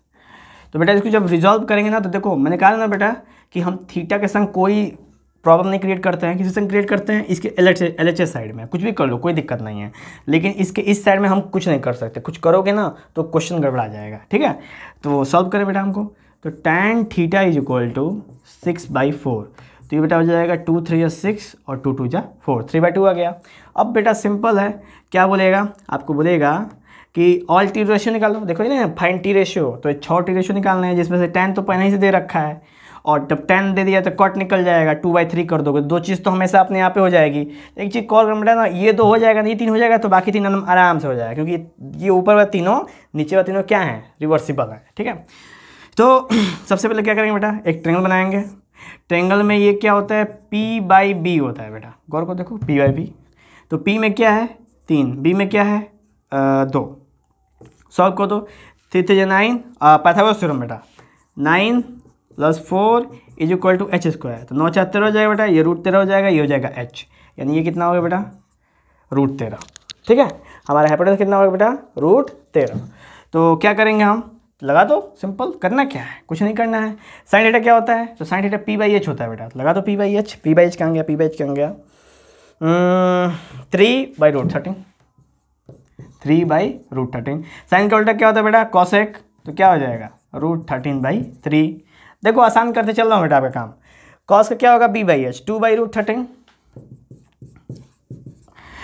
तो बेटा इसको जब रिजॉल्व करेंगे ना, तो देखो मैंने कहा ना बेटा कि हम थीटा के संग कोई प्रॉब्लम नहीं क्रिएट करते हैं, किसी संग क्रिएट करते हैं इसके LHS साइड में, कुछ भी कर लो कोई दिक्कत नहीं है, लेकिन इसके इस साइड में हम कुछ नहीं कर सकते। कुछ करोगे ना तो क्वेश्चन गड़बड़ा जाएगा, ठीक है। तो सॉल्व करें बेटा हमको। तो tan थीटा = 6/4। तो ये बेटा हो जाएगा 2 3 6 और 2 2 4, 3/2 आ गया। अब बेटा सिंपल है, क्या बोलेगा, आपको बोलेगा कि ऑल टी रेशियो निकालो। देखो ये ना फाइन टी रेशियो, तो 6 टी रेशियो निकालना है, जिसमें से tan तो पहले ही से दे रखा है, और जब tan दे दिया तो कॉट निकल जाएगा, 2/3 कर दोगे, 2 चीज़ तो हमेशा अपने यहाँ पे हो जाएगी। एक चीज़ कॉल करना ना, ये 2 हो जाएगा, ये 3 हो जाएगा, तो बाकी 3 आराम से हो जाएगा, क्योंकि ये ऊपर वाला तीनों नीचे वाला तीनों क्या है, रिवर्सिबल है, ठीक है। तो सबसे पहले क्या करेंगे बेटा, एक ट्रेंगल बनाएंगे। ट्रेंगल में ये क्या होता है, P/B होता है बेटा, गौर को देखो, P/B। तो P में क्या है 3, B में क्या है 2। सॉल्व कर दो, 3 3 9, पाइथागोरस थ्योरम बेटा, 9 + 4 = h²। तो 9 4 13 हो जाएगा बेटा, ये √13 हो जाएगा, ये हो जाएगा h, यानी ये कितना हो गया बेटा √13, ठीक है। हमारा हाइपोटेनस कितना होगा बेटा √13। तो क्या करेंगे हम, लगा दो, सिंपल, करना क्या है, कुछ नहीं करना है। साइन थीटा क्या होता है, तो साइन थीटा P/H होता है बेटा, लगा दो P/H। P/H कहाँ गया, P/H कहाँ गया, 3/√13, 3/√13। साइन का उल्टा क्या होता है बेटा कॉसेक, तो क्या हो जाएगा √13/3। देखो आसान करते चल रहा हूँ बेटा आपका काम। कॉस का क्या होगा B/H, 2/√13।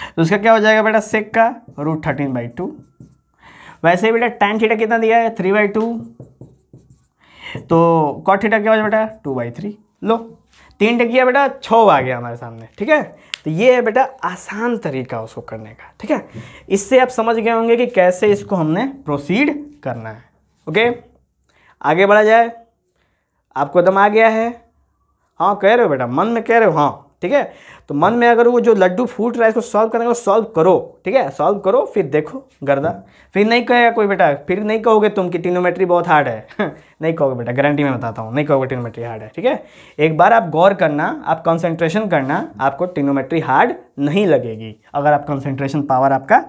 तो उसका क्या हो जाएगा बेटा सेक का √13/2। वैसे ही बेटा tan थीटा कितना दिया है 3/2, तो cot थीटा क्या हो जाएगा बेटा 2/3। लो 3 किया बेटा 6 आ गया हमारे सामने, ठीक है। तो ये है बेटा आसान तरीका उसको करने का, ठीक है। इससे आप समझ गए होंगे कि कैसे इसको हमने प्रोसीड करना है। ओके, आगे बढ़ा जाए। आपको एकदम आ गया है, हाँ कह रहे हो बेटा, मन में कह रहे हो, हाँ ठीक है। तो मन में अगर वो जो लड्डू फूट रहा है इसको सॉल्व करने को सॉल्व करो, ठीक है, सॉल्व करो, फिर देखो गर्दा, फिर नहीं कहेगा कोई बेटा, फिर नहीं कहोगे तुम कि ट्रिग्नोमेट्री बहुत हार्ड है नहीं कहोगे बेटा, गारंटी में बताता हूँ, नहीं कहोगे ट्रिग्नोमेट्री हार्ड है, ठीक है। एक बार आप गौर करना, आप कंसंट्रेशन करना, आपको ट्रिग्नोमेट्री हार्ड नहीं लगेगी अगर आप कंसंट्रेशन पावर आपका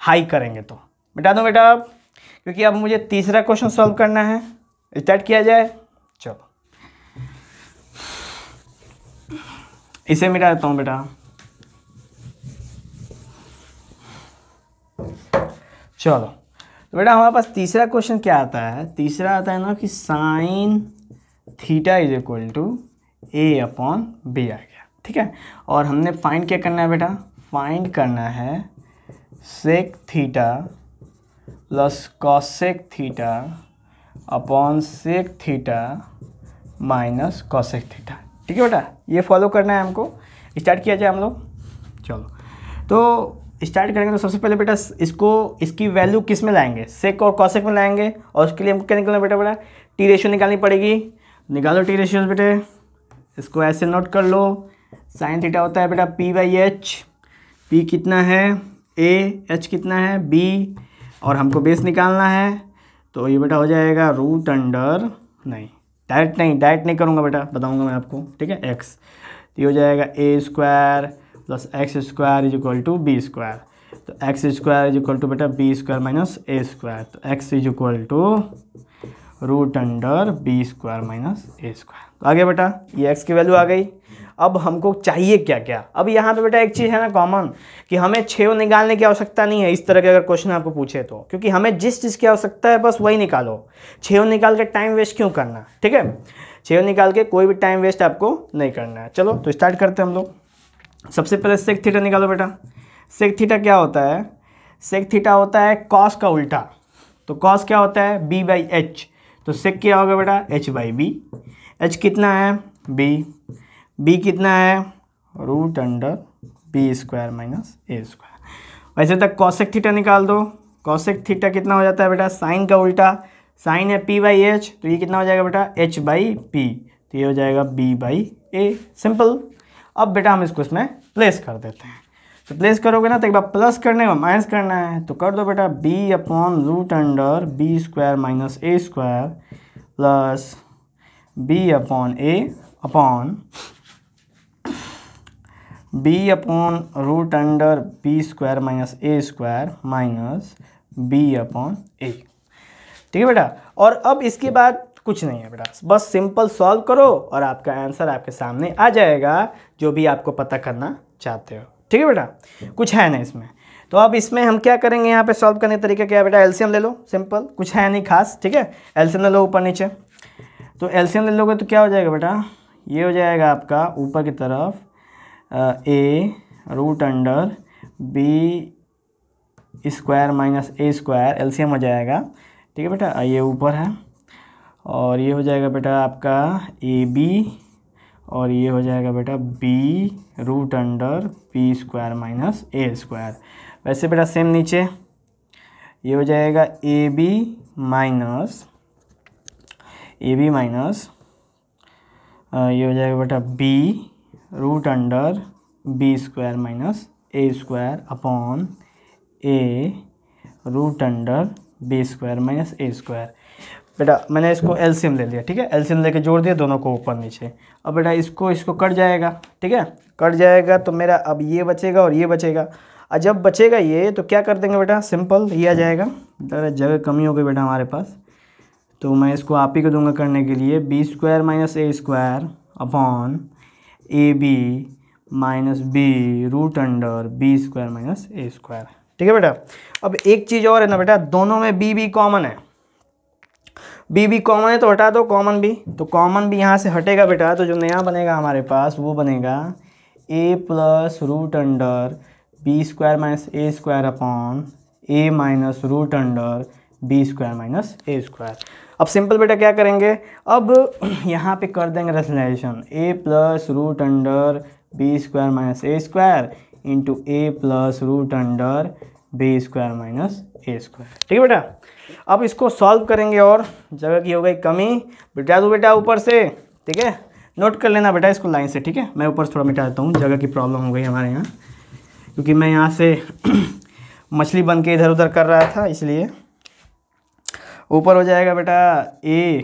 हाई करेंगे तो। मिटा दो बेटा अब, क्योंकि अब मुझे तीसरा क्वेश्चन सॉल्व करना है। स्टार्ट किया जाए, चलो इसे मिटा देता हूँ बेटा। चलो तो बेटा हमारे पास तीसरा क्वेश्चन क्या आता है, तीसरा आता है ना कि साइन थीटा = A/B आ गया, ठीक है। और हमने फाइंड क्या करना है बेटा, फाइंड करना है sec theta plus cosec theta upon sec theta minus cosec theta, ठीक है बेटा। ये फॉलो करना है हमको। स्टार्ट किया जाए हम लोग, चलो तो स्टार्ट करेंगे। तो सबसे पहले बेटा इसकी वैल्यू किस में लाएंगे, सेक और कॉसेक में लाएंगे, और उसके लिए हमको क्या निकालना बेटा टी रेशियो निकालनी पड़ेगी। निकालो टी रेशियोज बेटे, इसको ऐसे नोट कर लो। साइन थीटा होता है बेटा P/H, P कितना है A, H कितना है B, और हमको बेस निकालना है। तो ये बेटा हो जाएगा डायरेक्ट नहीं करूँगा बेटा, बताऊँगा मैं आपको, ठीक है, x। तो ये हो जाएगा A² + x² = B²। तो X square is equal to बेटा B square minus A square, तो X is equal to root under B square minus A square. तो आ गया बेटा, ये एक्स की वैल्यू आ गई। अब हमको चाहिए क्या क्या, अब यहाँ पे बेटा एक चीज़ है ना कॉमन, कि हमें छेव निकालने की आवश्यकता नहीं है इस तरह के अगर क्वेश्चन आपको पूछे तो, क्योंकि हमें जिस चीज़ की आवश्यकता है बस वही निकालो। छेव निकाल के टाइम वेस्ट क्यों करना, ठीक है, छेव निकाल के कोई भी टाइम वेस्ट आपको नहीं करना है। चलो तो स्टार्ट करते हैं हम लोग। सबसे पहले सेक थीटा निकालो बेटा। सेक थीटा क्या होता है, सेक थीटा होता है कॉस का उल्टा। तो कॉस क्या होता है, बी बाई एच, तो सेक क्या होगा बेटा, एच बाई बी। एच कितना है, बी, बी कितना है, root under B square minus A square. वैसे तक कॉसेक थीटा निकाल दो। कॉसेक थीटा कितना हो जाता है बेटा, साइन का उल्टा, साइन है पी बाई एच, तो ये कितना हो जाएगा बेटा, एच बाई पी, तो ये हो जाएगा बी बाई ए। सिंपल। अब बेटा हम इसको इसमें प्लेस कर देते हैं। तो प्लेस करोगे ना तो एक बार प्लस करने में माइनस करना है, तो कर दो बेटा B upon root under B square minus A square plus B upon A upon B upon root under B square minus A square minus B upon A. ठीक है बेटा, और अब इसके बाद कुछ नहीं है बेटा, बस सिंपल सॉल्व करो और आपका आंसर आपके सामने आ जाएगा, जो भी आपको पता करना चाहते हो। ठीक है बेटा, कुछ है नहीं इसमें। तो अब इसमें हम क्या करेंगे, यहाँ पे सॉल्व करने का तरीका क्या है बेटा, एलसीएम ले लो, सिंपल, कुछ है नहीं खास। ठीक है, एलसीएम ले लो ऊपर नीचे, तो एलसीएम ले लोगे तो क्या हो जाएगा बेटा, ये हो जाएगा आपका ऊपर की तरफ A root under B square minus A square, LCM हो जाएगा। ठीक है बेटा, ये ऊपर है, और ये हो जाएगा बेटा आपका ए बी, और ये हो जाएगा बेटा B root under B square minus A square. वैसे बेटा सेम नीचे ये हो जाएगा ए बी माइनस ये हो जाएगा बेटा B root under B square minus A square upon A root under B square minus A square. बेटा मैंने इसको एलसीएम ले लिया, ठीक है, एलसीएम लेके जोड़ दिया दोनों को ऊपर नीचे। अब बेटा इसको कट जाएगा, ठीक है, कट जाएगा तो मेरा अब ये बचेगा और ये बचेगा। और जब बचेगा ये तो क्या कर देंगे बेटा, सिंपल ये आ जाएगा। जगह कमी हो गई बेटा हमारे पास, तो मैं इसको आप ही को दूंगा करने के लिए, B square minus A square upon A B minus B root under B square minus A square. ठीक है बेटा, अब एक चीज़ और है ना बेटा, दोनों में बी कॉमन है, बी कॉमन है तो हटा दो कॉमन बी, तो कॉमन बी यहाँ से हटेगा बेटा, तो जो नया बनेगा हमारे पास वो बनेगा A plus root under B square minus A square upon A minus root under B square minus A square. अब सिंपल बेटा क्या करेंगे, अब यहाँ पे कर देंगे rationalization, A plus root under B square minus A square into A plus root under B square minus A square. ठीक है बेटा, अब इसको सॉल्व करेंगे और जगह की हो गई कमी, बिठा दो बेटा ऊपर से। ठीक है, नोट कर लेना बेटा इसको लाइन से, ठीक है, मैं ऊपर से थोड़ा मिटा देता हूँ, जगह की प्रॉब्लम हो गई हमारे यहाँ, क्योंकि मैं यहाँ से मछली बन के इधर उधर कर रहा था, इसलिए ऊपर हो जाएगा बेटा ए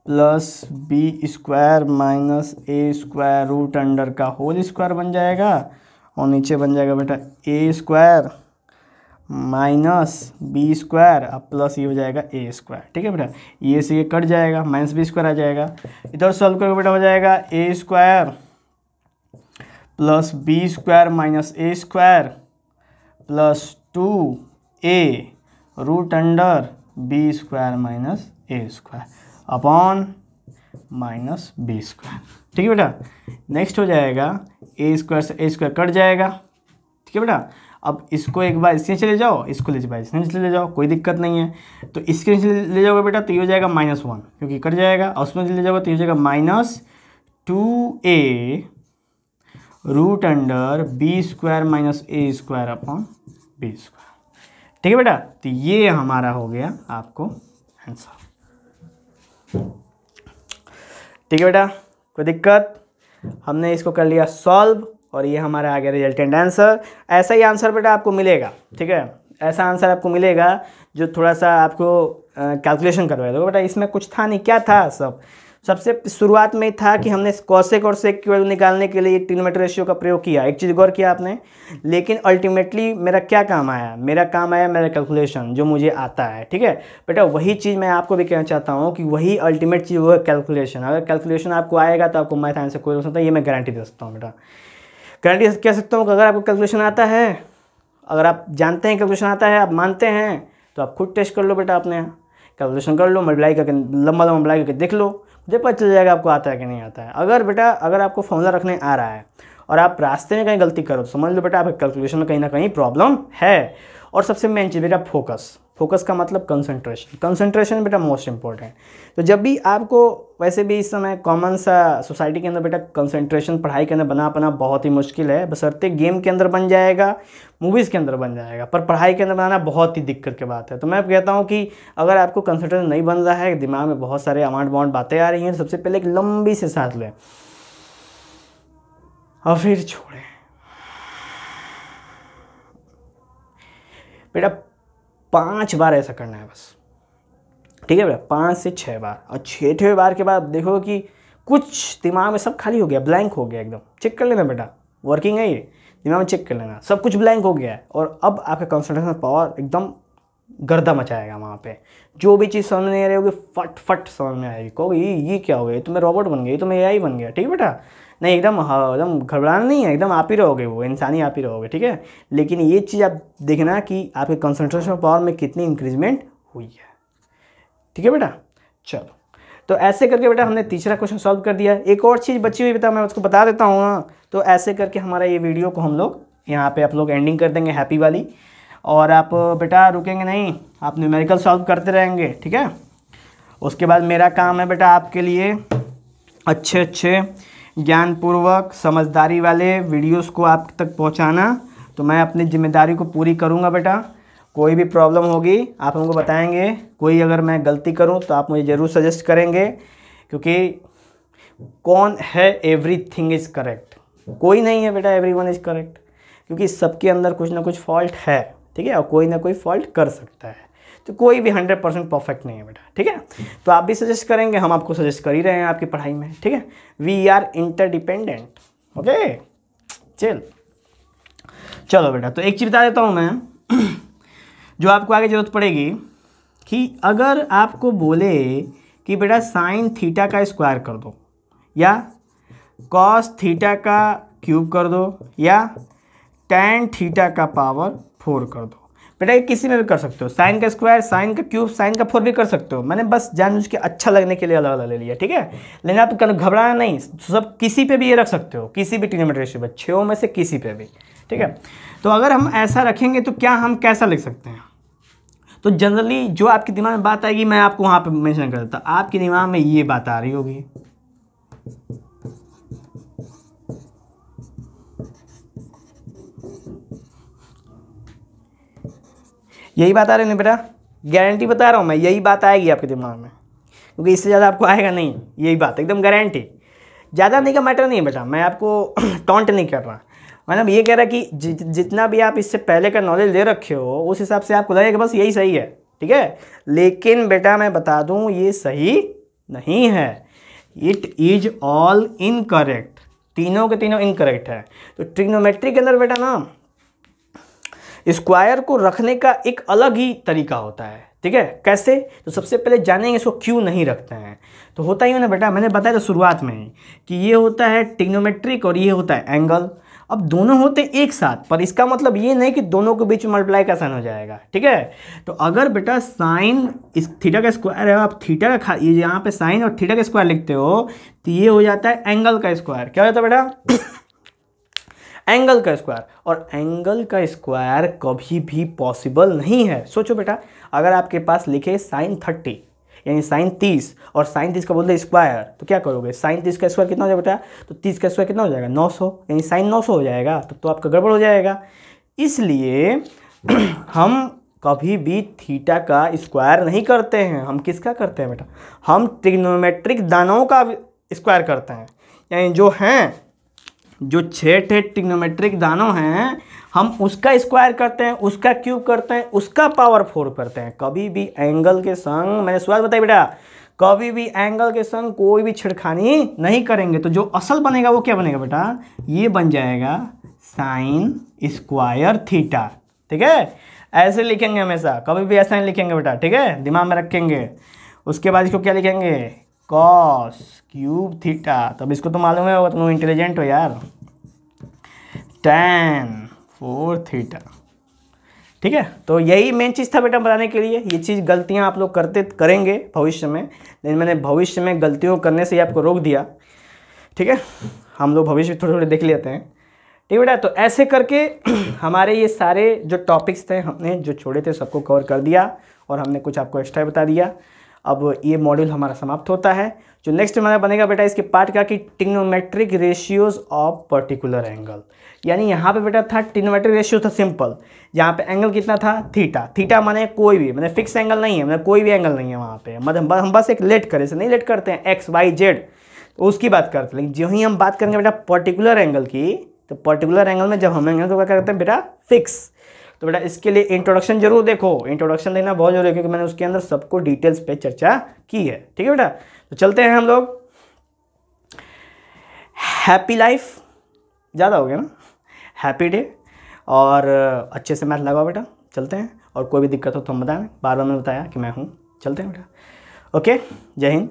plus B square minus A square root under का होल स्क्वायर बन जाएगा, और नीचे बन जाएगा बेटा ए स्क्वायर माइनस बी स्क्वायर अब प्लस ये हो जाएगा ए स्क्वायर। ठीक है बेटा, ये से ये कट जाएगा, माइनस बी स्क्वायर आ जाएगा, इधर सॉल्व करोगे बेटा हो जाएगा A square plus B square minus A square plus 2a root under B square minus A square upon minus B square. ठीक है बेटा, नेक्स्ट हो जाएगा ए स्क्वायर से ए स्क्वायर कट जाएगा। ठीक है बेटा, अब इसको एक बार इसके नीचे ले जाओ, इसको ले जाओ, इसके नीचे ले जाओ, कोई दिक्कत नहीं है। तो इसके नीचे ले जाओगे बेटा तो ये हो जाएगा -1, क्योंकि कट जाएगा, और उसमें ले जाओगे तो ये हो जाएगा -2a root under B square minus A square upon B square. ठीक है बेटा, तो ये हमारा हो गया आपको आंसर। ठीक है बेटा, कोई दिक्कत, हमने इसको कर लिया सॉल्व, और ये हमारा आ गया रिजल्टेंट आंसर। ऐसा ही आंसर बेटा आपको मिलेगा, ठीक है, ऐसा आंसर आपको मिलेगा जो थोड़ा सा आपको कैलकुलेशन करवाया। देखो बेटा इसमें कुछ था नहीं, क्या था, सब सबसे शुरुआत में था कि हमने कॉसेक और सेक की वैल्यू निकालने के लिए ट्रिग्नोमेट्री रेशियो का प्रयोग किया, एक चीज़ गौर किया आपने। लेकिन अल्टीमेटली मेरा क्या काम आया, मेरा कैलकुलेशन जो मुझे आता है, ठीक है बेटा। वही चीज़ मैं आपको भी कहना चाहता हूँ कि वही अल्टीमेट चीज़ वो है कैलकुलेशन। अगर कैलकुलेशन आपको आएगा तो आपको मैथ आने से कोई रोक सकता है, ये मैं गारंटी दे सकता हूँ बेटा। गारंटी कह सकता हूँ कि अगर आपको कैलकुलेशन आता है, अगर आप जानते हैं कैलकुलेशन आता है, आप मानते हैं, तो आप खुद टेस्ट कर लो बेटा अपने यहाँ, कैलकुलेशन कर लो, मल्टीप्लाई करके लंबा लंबा मल्टीप्लाई करके देख लो, मुझे पता चल जाएगा आपको आता है कि नहीं आता है। अगर बेटा अगर आपको फॉर्मूला रखने आ रहा है और आप रास्ते में कहीं गलती करो, समझ लो बेटा आपके कैलकुलेशन में कहीं ना कहीं प्रॉब्लम है। और सबसे मेन चीज़ बेटा फोकस का मतलब कंसंट्रेशन बेटा मोस्ट इंपॉर्टेंट। तो जब भी आपको, वैसे भी इस समय कॉमन सा सोसाइटी के अंदर बेटा कंसंट्रेशन पढ़ाई के अंदर बना पाना बहुत ही मुश्किल है। बशर्ते गेम के अंदर बन जाएगा, मूवीज़ के अंदर बन जाएगा, पर पढ़ाई के अंदर बनाना बहुत ही दिक्कत की बात है। तो मैं कहता हूँ कि अगर आपको कंसंट्रेशन नहीं बन रहा है, दिमाग में बहुत सारे अमाउंट बातें आ रही हैं, सबसे पहले एक लंबी से सांस लें और फिर छोड़ें बेटा। 5 बार ऐसा करना है बस, ठीक है बेटा, 5 से 6 बार। और 6ठवें बार के बाद देखो कि कुछ दिमाग में सब खाली हो गया, ब्लैंक हो गया एकदम। चेक कर लेना बेटा, वर्किंग है ये, दिमाग में चेक कर लेना, सब कुछ ब्लैंक हो गया है। और अब आपका कंसंट्रेशन पावर एकदम गर्दा मचाएगा वहाँ पे। जो भी चीज़ समझ नहीं आ रही होगी फट समझ में आएगी, कहोगे ये क्या हो गया, ये तो मैं रोबोट बन गया, ये तो मैं एआई बन गया, ठीक है बेटा। नहीं, एकदम घबराना नहीं है, एकदम आप ही रहोगे, वो इंसानी आप ही रहोगे, ठीक है। लेकिन ये चीज़ आप देखना कि आपके कंसंट्रेशन पावर में कितनी इंक्रीजमेंट हुई है, ठीक है बेटा। चलो, तो ऐसे करके बेटा हमने तीसरा क्वेश्चन सॉल्व कर दिया। एक और चीज़ बची हुई बेटा मैं उसको बता देता हूँ ना। तो ऐसे करके हमारा ये वीडियो को हम लोग यहाँ पे आप लोग एंडिंग कर देंगे हैप्पी वाली। और आप बेटा रुकेंगे नहीं, आप न्यूमेरिकल सॉल्व करते रहेंगे, ठीक है। उसके बाद मेरा काम है बेटा आपके लिए अच्छे ज्ञानपूर्वक समझदारी वाले वीडियोस को आप तक पहुंचाना। तो मैं अपनी जिम्मेदारी को पूरी करूंगा बेटा। कोई भी प्रॉब्लम होगी आप हमको बताएंगे, कोई अगर मैं गलती करूं तो आप मुझे ज़रूर सजेस्ट करेंगे, क्योंकि कौन है एवरीथिंग इज़ करेक्ट, कोई नहीं है बेटा एवरीवन इज़ करेक्ट, क्योंकि सबके अंदर कुछ ना कुछ फॉल्ट है, ठीक है। और कोई ना कोई फॉल्ट कर सकता है, तो कोई भी 100% परफेक्ट नहीं है बेटा, ठीक है। तो आप भी सजेस्ट करेंगे, हम आपको सजेस्ट कर ही रहे हैं आपकी पढ़ाई में, ठीक है। We are interdependent, okay. चलो बेटा, तो एक चीज़ बता देता हूँ मैं जो आपको आगे ज़रूरत पड़ेगी, कि अगर आपको बोले कि बेटा साइन थीटा का स्क्वायर कर दो, या कॉस थीटा का क्यूब कर दो, या टैन थीटा का पावर 4 कर दो, बेटा ये किसी में भी कर सकते हो। साइन का स्क्वायर, साइन का क्यूब, साइन का 4 भी कर सकते हो। मैंने बस जानबूझ के अच्छा लगने के लिए अलग अलग ले लिया, ठीक है। लेकिन आप घबराना नहीं, सब किसी पे भी ये रख सकते हो, किसी भी ट्रिग्नोमेट्री रेशियो पे, 6 में से किसी पे भी, ठीक है। तो अगर हम ऐसा रखेंगे तो क्या हम कैसा लिख सकते हैं, तो जनरली जो आपके दिमाग में बात आएगी मैं आपको वहाँ पे मेंशन कर देता। आपके दिमाग में ये बात आ रही होगी, यही बात आ रही है ना बेटा, गारंटी बता रहा हूँ मैं, यही बात आएगी आपके दिमाग में, क्योंकि इससे ज़्यादा आपको आएगा नहीं, यही बात एकदम गारंटी। ज़्यादा नहीं का मैटर नहीं है बेटा, मैं आपको टॉन्ट नहीं कर रहा, मतलब ये कह रहा कि जितना भी आप इससे पहले का नॉलेज ले रखे हो उस हिसाब से आपको लगेगा बस यही सही है, ठीक है। लेकिन बेटा मैं बता दूँ ये सही नहीं है, इट इज ऑल इनकरेक्ट, तीनों के तीनों इनकरेक्ट है। तो ट्रिग्नोमेट्री के अंदर बेटा ना स्क्वायर को रखने का एक अलग ही तरीका होता है, ठीक है। कैसे, तो सबसे पहले जानेंगे इसको क्यों नहीं रखते हैं। तो होता ही है ना बेटा, मैंने बताया था शुरुआत में ही कि ये होता है ट्रिग्नोमेट्रिक और ये होता है एंगल। अब दोनों होते एक साथ, पर इसका मतलब ये नहीं कि दोनों के बीच में मल्टीप्लाई का साइन हो जाएगा, ठीक है। तो अगर बेटा साइन इस थीटा का स्क्वायर है, आप थीटा का ये यहाँ पे साइन और थीटा का स्क्वायर लिखते हो, तो ये हो जाता है एंगल का स्क्वायर। क्या हो जाता है बेटा एंगल का स्क्वायर। और एंगल का स्क्वायर कभी भी पॉसिबल नहीं है। सोचो बेटा, अगर आपके पास लिखे साइन 30 यानी साइन 30 और साइन 30 का बोलते स्क्वायर, तो क्या करोगे, साइन 30 का स्क्वायर कितना हो जाएगा बेटा, तो 30 का स्क्वायर कितना हो जाएगा 900, यानी साइन 900 हो जाएगा, तब तो आपका गड़बड़ हो जाएगा। इसलिए हम कभी भी थीटा का स्क्वायर नहीं करते हैं, हम किसका करते हैं बेटा, हम ट्रिग्नोमेट्रिक दानों का स्क्वायर करते हैं। यानी जो हैं, जो 6 ट्रिग्नोमेट्रिक दानों हैं, हम उसका स्क्वायर करते हैं, उसका क्यूब करते हैं, उसका पावर 4 करते हैं। कभी भी एंगल के संग, मैंने शुरुआत बताई बेटा, कभी भी एंगल के संग कोई भी छेड़खानी नहीं करेंगे। तो जो असल बनेगा वो क्या बनेगा बेटा, ये बन जाएगा साइन स्क्वायर थीटा। ठीक है, ऐसे लिखेंगे हमेशा, कभी भी ऐसा नहीं लिखेंगे बेटा। ठीक है, दिमाग में रखेंगे। उसके बाद इसको क्या लिखेंगे, कॉस क्यूब थीटा। तब इसको तो मालूम है, तुम इंटेलिजेंट हो यार, tan 4 थीटा। ठीक है, तो यही मेन चीज़ था बेटा बताने के लिए। ये चीज़ गलतियां आप लोग करेंगे भविष्य में, लेकिन मैंने भविष्य में गलतियों करने से ही आपको रोक दिया। ठीक है, हम लोग भविष्य में थोड़े थोड़े देख लेते हैं। ठीक है बेटा, तो ऐसे करके हमारे ये सारे जो टॉपिक्स थे हमने जो छोड़े थे सबको कवर कर दिया, और हमने कुछ आपको एक्स्ट्रा बता दिया। अब ये मॉड्यूल हमारा समाप्त होता है। जो नेक्स्ट हमारा बनेगा बेटा इसके पार्ट का कि trigonometric ratios of particular angle. यानी यहाँ पे बेटा था ट्रिग्नोमेट्रिक रेशियो था सिंपल, जहाँ पे एंगल कितना था, थीटा। थीटा माने कोई भी, मैंने फिक्स एंगल नहीं है, मैंने कोई भी एंगल नहीं है वहाँ पे, मतलब हम बस एक लेट करें से नहीं लेट करते हैं एक्स वाई जेड, तो उसकी बात करते हैं। लेकिन जो ही हम बात करेंगे बेटा पर्टिकुलर एंगल की, तो पर्टिकुलर एंगल में जब हम एंगल को क्या करते हैं बेटा, फिक्स। तो बेटा इसके लिए इंट्रोडक्शन जरूर देखो, इंट्रोडक्शन देखना बहुत जरूरी है, क्योंकि मैंने उसके अंदर सबको डिटेल्स पे चर्चा की है। ठीक है बेटा, तो चलते हैं हम लोग। हैप्पी लाइफ, ज़्यादा हो गया ना, हैप्पी डे, और अच्छे से मैथ लगाओ बेटा। चलते हैं, और कोई भी दिक्कत हो तो हम बताएं, बार बार मैंने बताया कि मैं हूँ। चलते हैं बेटा, ओके, जय हिंद।